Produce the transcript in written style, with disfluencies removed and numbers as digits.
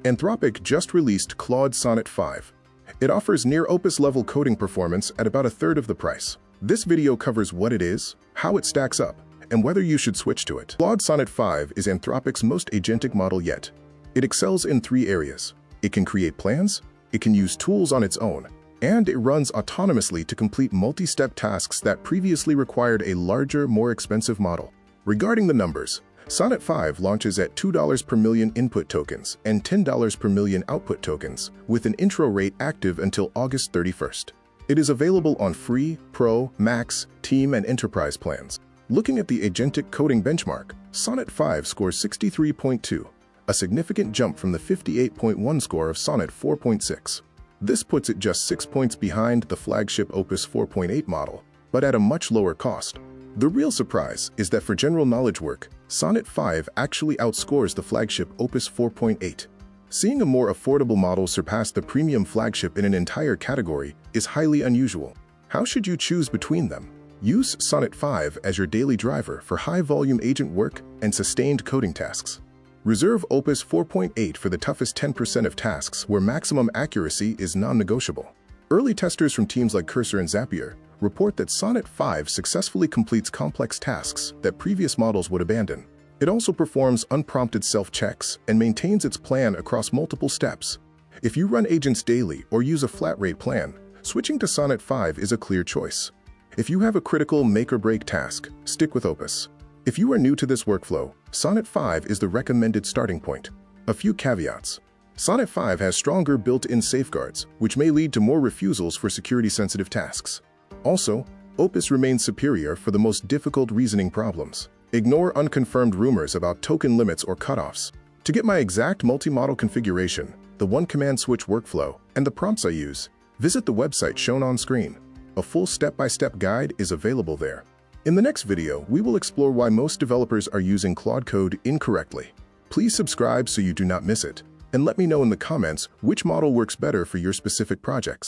Anthropic just released Claude Sonnet 5. It offers near Opus-level coding performance at about a third of the price. This video covers what it is, how it stacks up, and whether you should switch to it. Claude Sonnet 5 is Anthropic's most agentic model yet. It excels in 3 areas. It can create plans, it can use tools on its own, and it runs autonomously to complete multi-step tasks that previously required a larger, more expensive model. Regarding the numbers, Sonnet 5 launches at $2 per million input tokens and $10 per million output tokens, with an intro rate active until August 31st. It is available on Free, Pro, Max, Team, and Enterprise plans. Looking at the agentic coding benchmark, Sonnet 5 scores 63.2, a significant jump from the 58.1 score of Sonnet 4.6. This puts it just 6 points behind the flagship Opus 4.8 model, but at a much lower cost. The real surprise is that for general knowledge work, Sonnet 5 actually outscores the flagship Opus 4.8. Seeing a more affordable model surpass the premium flagship in an entire category is highly unusual. How should you choose between them? Use Sonnet 5 as your daily driver for high-volume agent work and sustained coding tasks. Reserve Opus 4.8 for the toughest 10% of tasks where maximum accuracy is non-negotiable. Early testers from teams like Cursor and Zapier report that Sonnet 5 successfully completes complex tasks that previous models would abandon. It also performs unprompted self-checks and maintains its plan across multiple steps. If you run agents daily or use a flat-rate plan, switching to Sonnet 5 is a clear choice. If you have a critical make-or-break task, stick with Opus. If you are new to this workflow, Sonnet 5 is the recommended starting point. A few caveats. Sonnet 5 has stronger built-in safeguards, which may lead to more refusals for security-sensitive tasks. Also, Opus remains superior for the most difficult reasoning problems. Ignore unconfirmed rumors about token limits or cutoffs. To get my exact multi-model configuration, the one-command switch workflow, and the prompts I use, visit the website shown on screen. A full step-by-step guide is available there. In the next video, we will explore why most developers are using Claude Code incorrectly. Please subscribe so you do not miss it, and let me know in the comments which model works better for your specific projects.